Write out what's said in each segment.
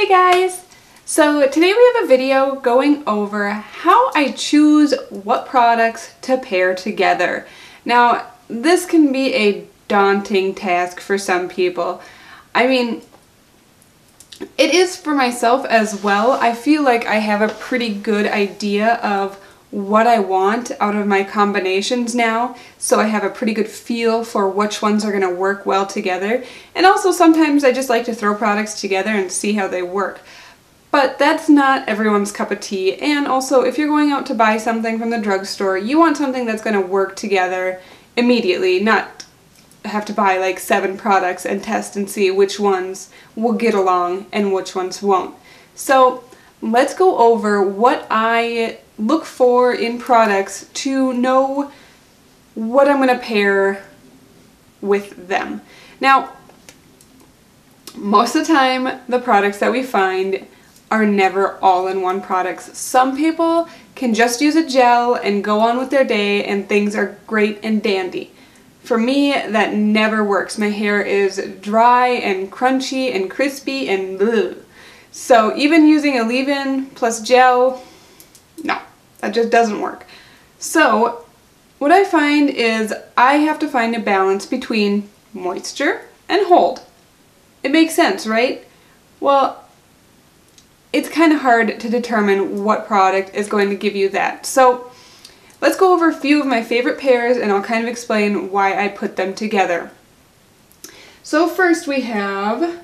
Hey guys! So today we have a video going over how I choose what products to pair together. Now this can be a daunting task for some people. I mean, it is for myself as well. I feel like I have a pretty good idea of what I want out of my combinations now, so I have a pretty good feel for which ones are going to work well together. And also sometimes I just like to throw products together and see how they work. But that's not everyone's cup of tea, and also if you're going out to buy something from the drugstore, you want something that's going to work together immediately, not have to buy like 7 products and test and see which ones will get along and which ones won't. So let's go over what I look for in products to know what I'm going to pair with them. Now, most of the time the products that we find are never all-in-one products. Some people can just use a gel and go on with their day and things are great and dandy. For me, that never works. My hair is dry and crunchy and crispy and bleh. So even using a leave-in plus gel, no, that just doesn't work. So what I find is I have to find a balance between moisture and hold. It makes sense, right? Well, it's kind of hard to determine what product is going to give you that. So let's go over a few of my favorite pairs and I'll kind of explain why I put them together. So first we have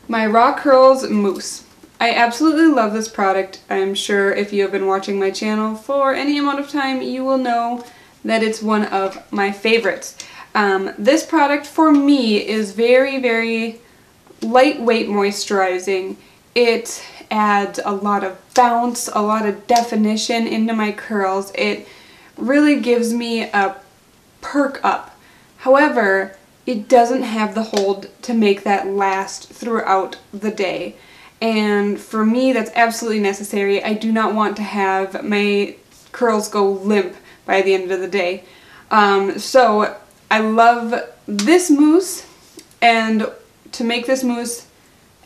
my Raw Curls Mousse. I absolutely love this product. I'm sure if you have been watching my channel for any amount of time, you will know that it's one of my favorites. This product for me is very, very lightweight moisturizing. It adds a lot of bounce, a lot of definition into my curls. It really gives me a perk up. However, it doesn't have the hold to make that last throughout the day. And for me, that's absolutely necessary. I do not want to have my curls go limp by the end of the day. So I love this mousse, and to make this mousse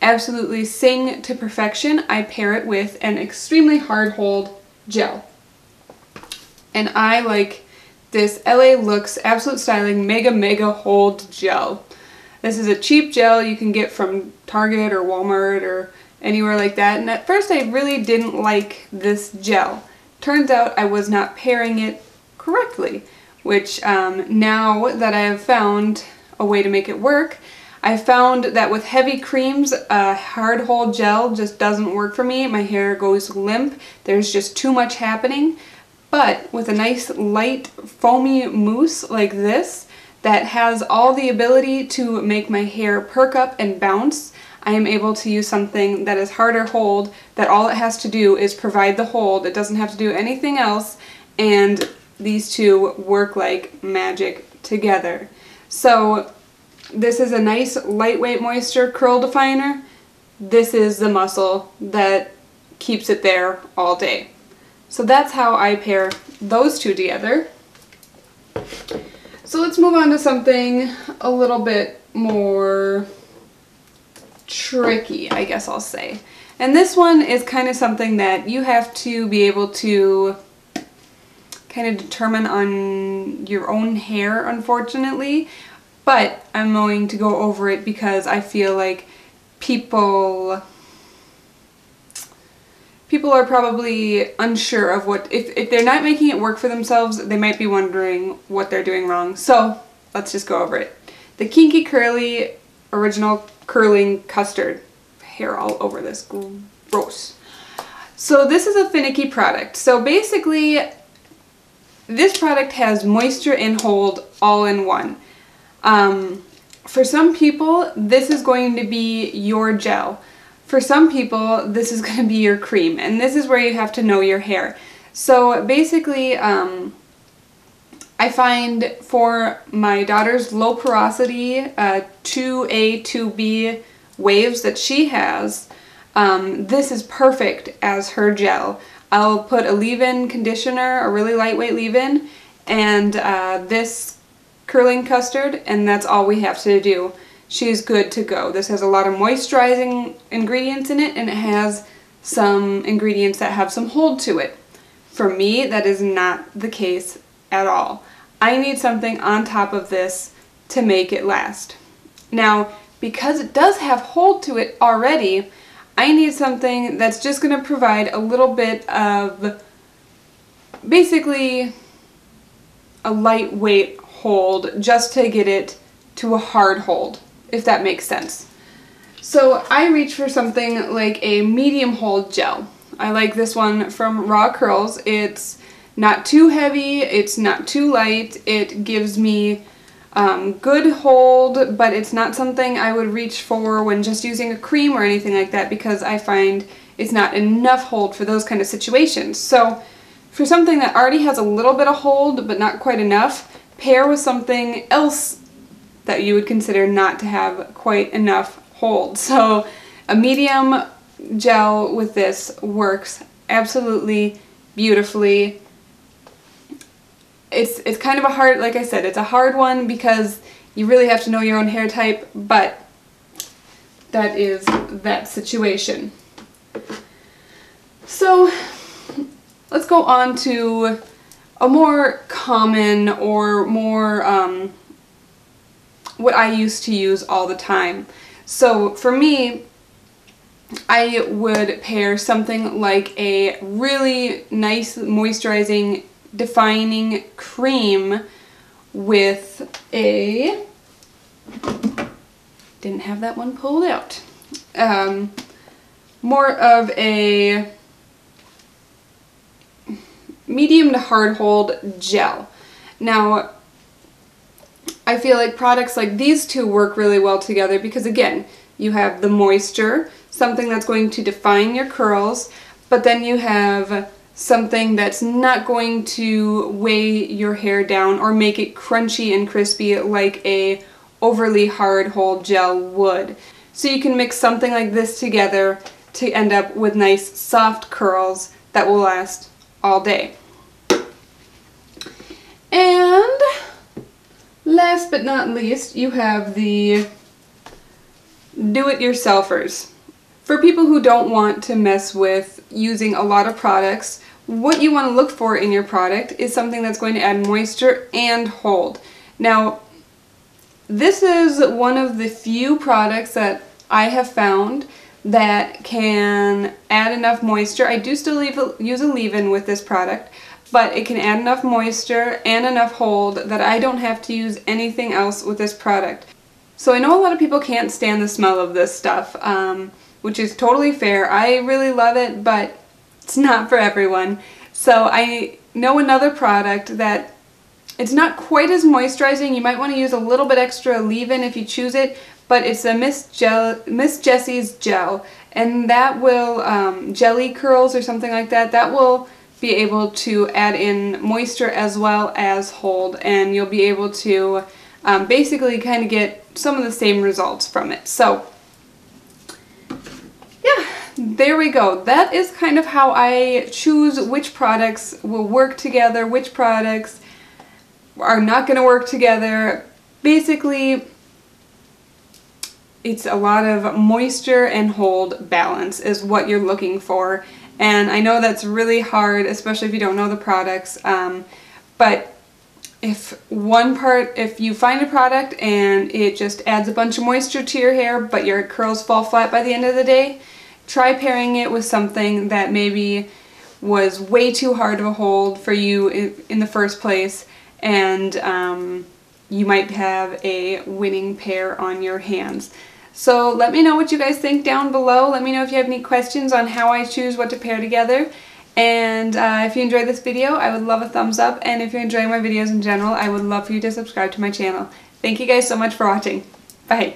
absolutely sing to perfection, I pair it with an extremely hard hold gel. And I like this LA Looks Absolute Styling Mega Hold Gel. This is a cheap gel you can get from Target or Walmart or anywhere like that. And at first I really didn't like this gel. Turns out I was not pairing it correctly, which now that I have found a way to make it work, I found that with heavy creams, a hard hold gel just doesn't work for me. My hair goes limp. There's just too much happening. But with a nice light foamy mousse like this that has all the ability to make my hair perk up and bounce, I am able to use something that is harder hold, that all it has to do is provide the hold. It doesn't have to do anything else, and these two work like magic together. So this is a nice lightweight moisture curl definer. This is the muscle that keeps it there all day. So that's how I pair those two together. So let's move on to something a little bit more tricky, I guess I'll say. And this one is kind of something that you have to be able to kind of determine on your own hair, unfortunately. But I'm going to go over it because I feel like people are probably unsure of what, if they're not making it work for themselves, they might be wondering what they're doing wrong. So let's just go over it. The Kinky Curly Original Curling Custard. Hair all over this. Gross. So this is a finicky product. So basically, this product has moisture and hold all in one. For some people, this is going to be your gel. For some people, this is going to be your cream, and this is where you have to know your hair. So basically, I find for my daughter's low porosity 2A, 2B waves that she has, this is perfect as her gel. I'll put a leave-in conditioner, a really lightweight leave-in, and this curling custard, and that's all we have to do. she is good to go. This has a lot of moisturizing ingredients in it, and it has some ingredients that have some hold to it. For me, that is not the case at all. I need something on top of this to make it last. Now, because it does have hold to it already, I need something that's just going to provide a little bit of basically a lightweight hold just to get it to a hard hold, if that makes sense. So I reach for something like a medium hold gel. I like this one from Raw Curls. It's not too heavy, it's not too light, it gives me good hold, but it's not something I would reach for when just using a cream or anything like that, because I find it's not enough hold for those kind of situations. So for something that already has a little bit of hold but not quite enough, pair with something else that you would consider not to have quite enough hold. So a medium gel with this works absolutely beautifully. It's kind of a hard, like I said, it's a hard one because you really have to know your own hair type, but that is that situation. So let's go on to a more common or more what I used to use all the time. So for me, I would pair something like a really nice moisturizing defining cream with a, didn't have that one pulled out, more of a medium to hard hold gel. Now, I feel like products like these two work really well together because, again, you have the moisture, something that's going to define your curls, but then you have something that's not going to weigh your hair down or make it crunchy and crispy like a overly hard hold gel would. So you can mix something like this together to end up with nice soft curls that will last all day. And last but not least, you have the do-it-yourselfers. For people who don't want to mess with using a lot of products, what you want to look for in your product is something that's going to add moisture and hold. Now, this is one of the few products that I have found that can add enough moisture. I do still use a leave-in with this product, but it can add enough moisture and enough hold that I don't have to use anything else with this product. So I know a lot of people can't stand the smell of this stuff, which is totally fair. I really love it, but it's not for everyone. So I know another product that it's not quite as moisturizing. You might want to use a little bit extra leave-in if you choose it, but it's a Miss Jessie's gel, and that will, jelly curls or something like that, that will be able to add in moisture as well as hold, and you'll be able to basically kind of get some of the same results from it. So yeah, there we go. That is kind of how I choose which products will work together, which products are not going to work together. Basically, it's a lot of moisture and hold balance is what you're looking for. And I know that's really hard, especially if you don't know the products, but if you find a product and it just adds a bunch of moisture to your hair, but your curls fall flat by the end of the day, try pairing it with something that maybe was way too hard of a hold for you in the first place, and you might have a winning pair on your hands. So let me know what you guys think down below. Let me know if you have any questions on how I choose what to pair together. And if you enjoyed this video, I would love a thumbs up. And if you're enjoying my videos in general, I would love for you to subscribe to my channel. Thank you guys so much for watching. Bye.